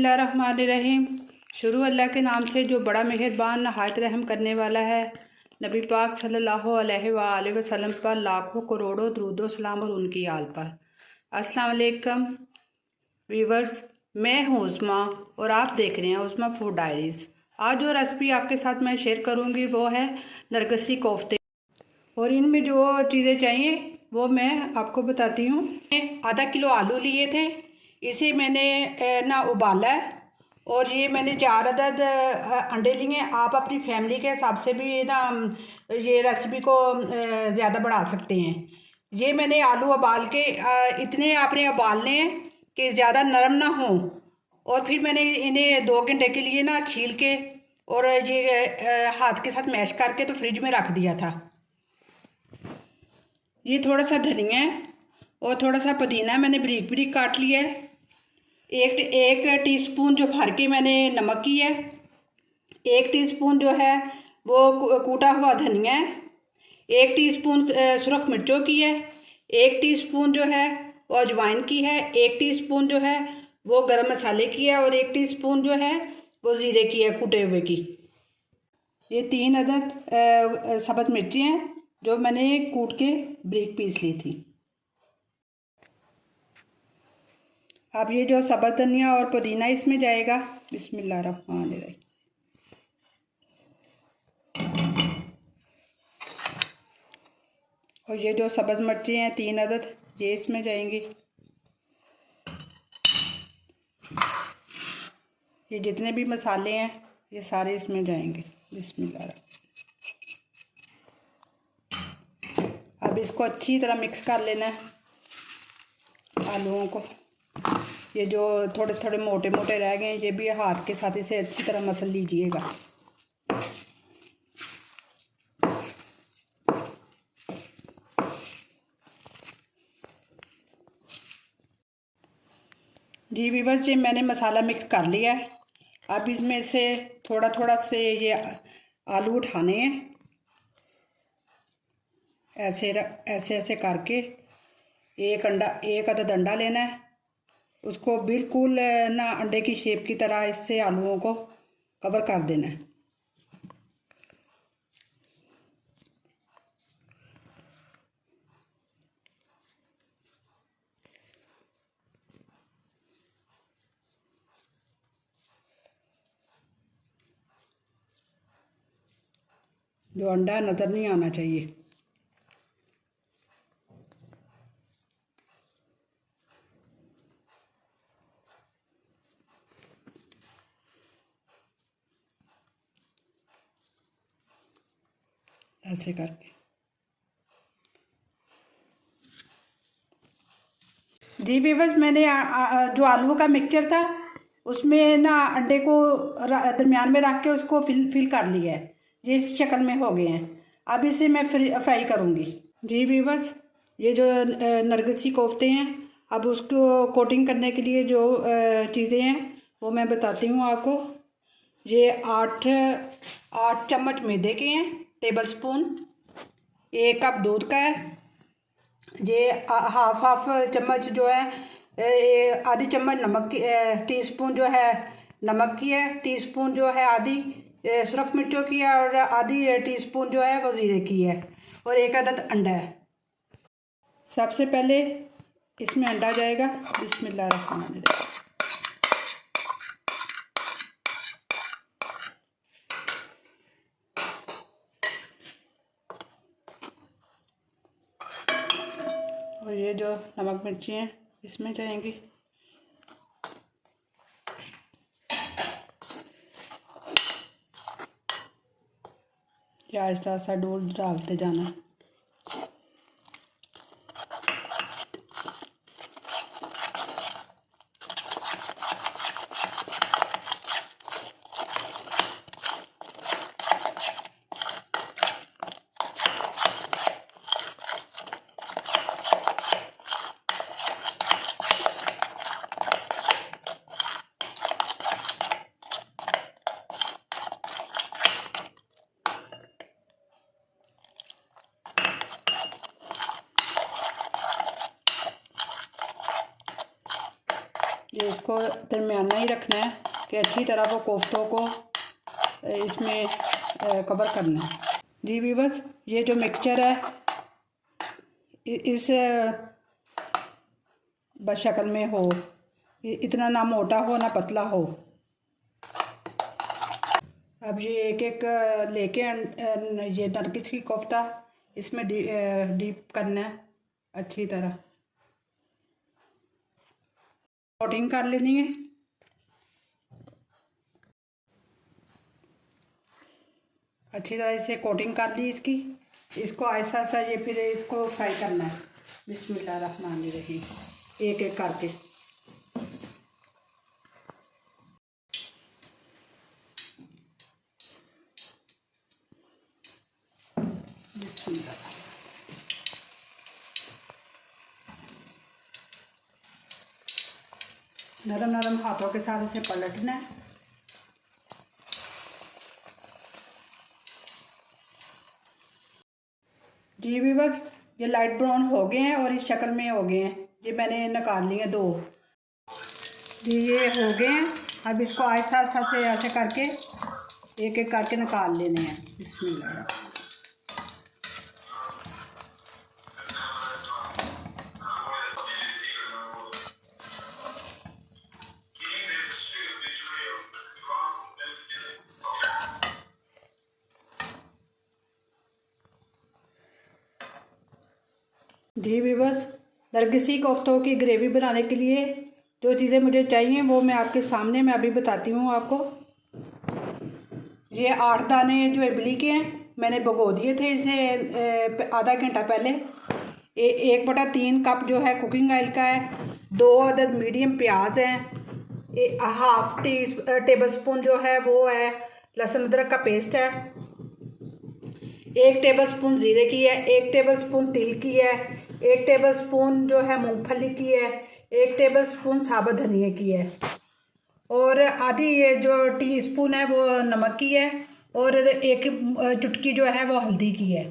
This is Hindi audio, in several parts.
बिस्मिल्लाहिर्रहमानिर्रहीम। शुरू अल्लाह के नाम से जो बड़ा मेहरबान नहायत रहम करने वाला है। नबी पाक सल्लल्लाहु अलैहि वसल्लम पर लाखों करोड़ों दुरूद सलाम और उनकी आल पर। अस्सलाम वालेकुम व्यूवर्स, मैं हूँ उस्मा और आप देख रहे हैं उस्मा फूड डायरीज़। आज जो रेसिपी आपके साथ मैं शेयर करूँगी वो है नरगिसी कोफ्ते, और इनमें जो चीज़ें चाहिए वो मैं आपको बताती हूँ। आधा किलो आलू लिए थे, इसे मैंने ना उबाला है, और ये मैंने 4 अदद अंडे लिए। आप अपनी फैमिली के हिसाब से भी ना ये रेसिपी को ज़्यादा बढ़ा सकते हैं। ये मैंने आलू उबाल के इतने आपने उबालने हैं कि ज़्यादा नरम ना हो, और फिर मैंने इन्हें 2 घंटे के लिए ना छील के और ये हाथ के साथ मैश करके तो फ्रिज में रख दिया था। ये थोड़ा सा धनिया है और थोड़ा सा पुदीना मैंने बारीक बारीक काट लिया है। एक टीस्पून जो भर के मैंने नमक की है। 1 टीस्पून जो है वो कूटा हुआ धनिया है। 1 टीस्पून सुरख मिर्चों की है। 1 टीस्पून जो है वो अजवाइन की है। 1 टीस्पून जो है वो गरम मसाले की है, और 1 टीस्पून जो है वो ज़ीरे की है, कूटे हुए की। ये 3 अदद सब्ज़ मिर्ची हैं जो मैंने कूट के बारीक पीस ली थी। अब ये जो सब्ज़ धनिया और पुदीना इसमें जाएगा। बिस्मिल्लाहिर्रहमानिर्रहीम। और ये जो सब्ज़ मिर्ची हैं 3 अदद, ये इसमें जाएंगी। ये जितने भी मसाले हैं ये सारे इसमें जाएंगे। बिस्मिल्लाह। अब इसको अच्छी तरह मिक्स कर लेना है आलूओं को। ये जो थोड़े थोड़े मोटे मोटे रह गए हैं ये भी हाथ के साथ इसे अच्छी तरह मसल लीजिएगा। जी व्यूअर्स, ये मैंने मसाला मिक्स कर लिया है। अब इसमें से थोड़ा थोड़ा से ये आलू उठाने हैं, ऐसे ऐसे करके। एक अदद अंडा लेना है, उसको बिल्कुल ना अंडे की शेप की तरह इससे आलूओं को कवर कर देना है। जो अंडा नज़र नहीं आना चाहिए। ऐसे करके। जी व्यूअर्स, मैंने जो आलू का मिक्सचर था उसमें ना अंडे को दरमियान में रख के उसको फिल कर लिया है। ये इस शक्ल में हो गए हैं। अब इसे मैं फ्राई करूँगी। जी व्यूअर्स, ये जो नरगिसी कोफ्ते हैं, अब उसको कोटिंग करने के लिए जो चीज़ें हैं वो मैं बताती हूँ आपको। ये 8 चम्मच मैदे के हैं, टेबल स्पून। 1 कप दूध का है। ये हाफ चम्मच जो है आधी चम्मच नमक की, टीस्पून जो है नमक की है। टीस्पून जो है आधी सुरख मिर्चों की है, और आधी टीस्पून जो है वो ज़ीरे की है, और 1 अदद अंडा है। सबसे पहले इसमें अंडा जाएगा। बिस्मिल्लाहिर्रहमानिर्रहीम। और ये जो नमक मिर्ची हैं इसमें जाएंगी। ये आहिस्ता आहिस्ता डोल डालते जाना। ये इसको दरमियाना ही रखना है कि अच्छी तरह वो कोफ्तों को इसमें कवर करना है। जी वीवर्स, ये जो मिक्सचर है इस बस शक्ल में हो, इतना ना मोटा हो ना पतला हो। अब ये एक एक लेके ये नरगिस की कोफ्ता इसमें डीप करना है अच्छी तरह, कोटिंग कर लेनी है। अच्छी तरह से कोटिंग कर ली इसकी। इसको ऐसा ऐसा ये फिर इसको फ्राई करना है। बिस्मिल्लाहिर्रहमानिर्रहीम, एक एक करके। बिस्मिल्लाह। नरम नरम हाथों के साथ इसे पलटना है। जी व्यूअर्स, ये लाइट ब्राउन हो गए हैं और इस शक्ल में हो गए हैं। ये मैंने निकाल लिए दो। जी ये हो गए हैं। अब इसको आहिस्ता आहिस्ता से ऐसे करके एक एक करके निकाल लेने हैं। बिस्मिल्लाह। जी व्यूअर्स, नरगिसी कोफ्तों की ग्रेवी बनाने के लिए जो चीज़ें मुझे चाहिए वो मैं आपके सामने मैं अभी बताती हूँ आपको। ये 8 दाने जो इमली के हैं मैंने भिगो दिए थे इसे आधा घंटा पहले। 1/3 कप जो है कुकिंग ऑयल का है। 2 अदद मीडियम प्याज हैं। हाफ टेबल स्पून जो है वो है लहसुन अदरक का पेस्ट है। 1 टेबल स्पून ज़ीरे की है। 1 टेबल स्पून तिल की है। 1 टेबल स्पून जो है मूंगफली की है। 1 टेबल स्पून साबुत धनिया की है और आधी ये जो टीस्पून है वो नमक की है और 1 चुटकी जो है वो हल्दी की है।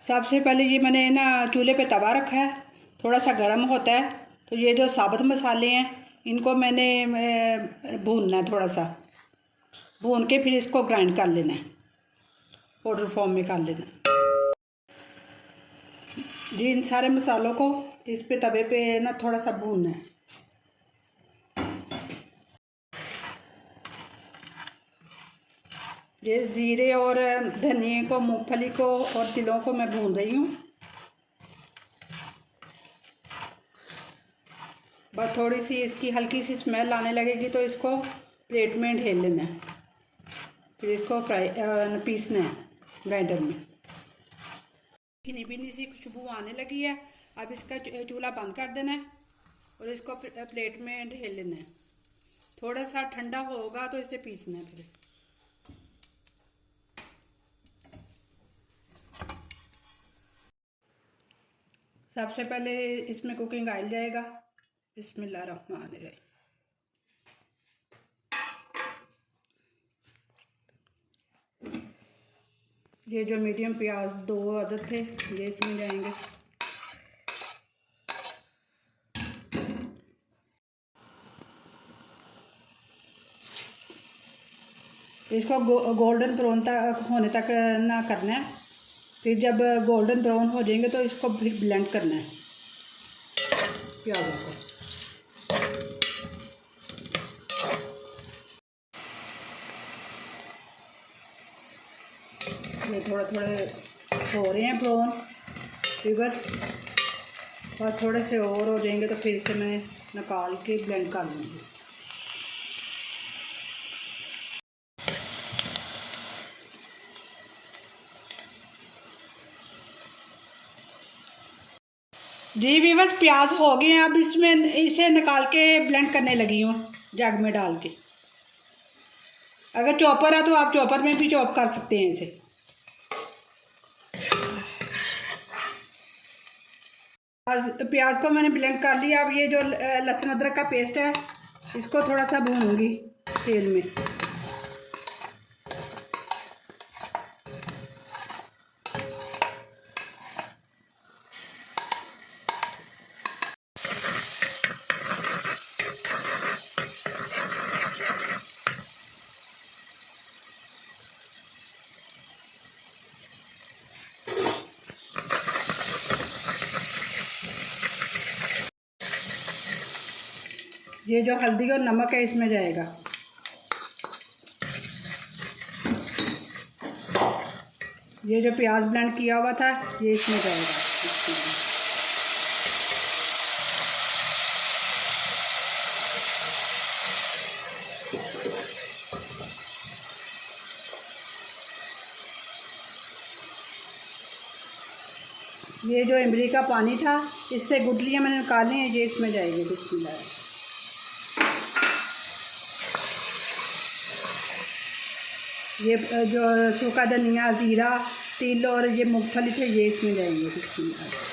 सबसे पहले ये मैंने ना चूल्हे पे तवा रखा है, थोड़ा सा गर्म होता है तो ये जो साबुत मसाले हैं इनको मैंने भूनना है। थोड़ा सा भून के फिर इसको ग्राइंड कर लेना है, पाउडर फॉर्म में कर लेना है। जी इन सारे मसालों को इस पे तवे पे ना थोड़ा सा भूनना है। ये ज़ीरे और धनिए को, मूंगफली को और तिलों को मैं भून रही हूँ। बस थोड़ी सी इसकी हल्की सी स्मेल आने लगेगी तो इसको प्लेट में ढेर लेना है, फिर इसको पीसना है ग्राइंडर में। भीनी भीनी सी खुशबू आने लगी है। अब इसका चूल्हा बंद कर देना है और इसको प्लेट में ढेर लेना है। थोड़ा सा ठंडा होगा तो इसे पीसना है। फिर सबसे पहले इसमें कुकिंग ऑयल जाएगा। बिस्मिल्लाहिर्रहमानिर्रहीम। ये जो मीडियम प्याज 2 अदद थे ये इसमें जाएंगे। इसको गोल्डन ब्राउन तक होने तक ना करना है। फिर जब गोल्डन ब्राउन हो जाएंगे तो इसको फिर ब्लेंड करना है प्याज़ों को। ये थोड़े थोड़े हो रहे हैं ब्राउन। फिर बस और थोड़े से और हो जाएंगे तो फिर इसे मैं निकाल के ब्लेंड कर लूँगी। जी व्यूअर्स, प्याज हो गए हैं। अब इसमें इसे निकाल के ब्लेंड करने लगी हूँ जग में डाल के। अगर चॉपर है तो आप चॉपर में भी चॉप कर सकते हैं इसे। प्याज को मैंने ब्लेंड कर लिया। अब ये जो लहसुन अदरक का पेस्ट है इसको थोड़ा सा भूनूंगी तेल में। ये जो हल्दी और नमक है इसमें जाएगा। ये जो प्याज ब्लेंड किया हुआ था ये इसमें जाएगा। ये जो इमली का पानी था इससे गुठलियाँ मैंने निकाली हैं, ये इसमें जाएगी। बिस्मिल्लाह। ये जो सूखा धनिया, ज़ीरा, तिल और ये मूंगफली थे ये इसमें जाएंगे। बिस्मिल्लाह।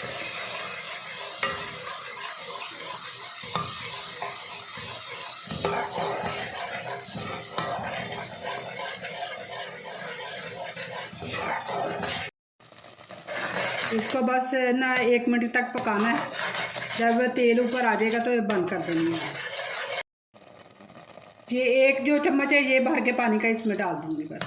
इसको बस ना 1 मिनट तक पकाना है। जब तेल ऊपर आ जाएगा तो ये बंद कर देनी है। ये 1 जो चम्मच है ये भर के पानी का इसमें डाल दूँगी बस।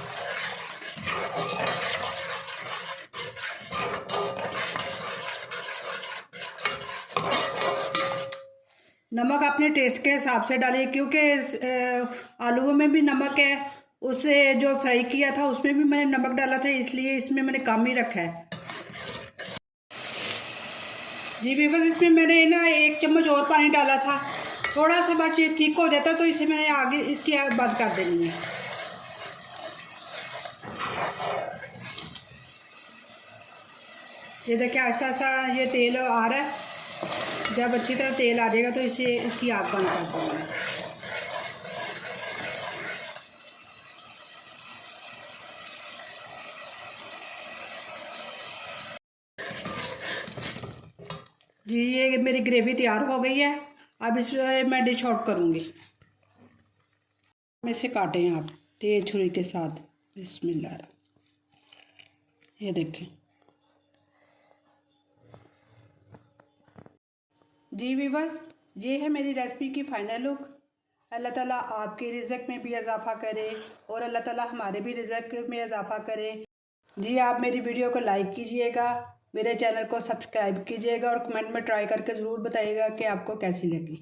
नमक अपने टेस्ट के हिसाब से डालिए, क्योंकि आलूओं में भी नमक है। उससे जो फ्राई किया था उसमें भी मैंने नमक डाला था, इसलिए इसमें मैंने कम ही रखा है। जी व्यूअर्स, इसमें मैंने ना 1 चम्मच और पानी डाला था। थोड़ा सा बस ये ठीक हो जाता तो इसे मैंने आगे इसकी बंद कर देनी है। ये देखिए ऐसा ऐसा ये तेल आ रहा है। जब अच्छी तरह तेल आ जाएगा तो इसे इसकी आग बंद कर देंगे। जी ये मेरी ग्रेवी तैयार हो गई है। अब इसमें मैं डिश आउट करूँगी। इसे काटें आप तेज छुरी के साथ। बिस्मिल्लाह। ये देखें जी व्यूअर्स, ये है मेरी रेसिपी की फ़ाइनल लुक। अल्लाह ताला आपके रिज़्क़ में भी इजाफ़ा करे और अल्लाह ताला हमारे भी रिज़्क़ में इजाफ़ा करे। जी आप मेरी वीडियो को लाइक कीजिएगा, मेरे चैनल को सब्सक्राइब कीजिएगा और कमेंट में ट्राई करके ज़रूर बताइएगा कि आपको कैसी लगी।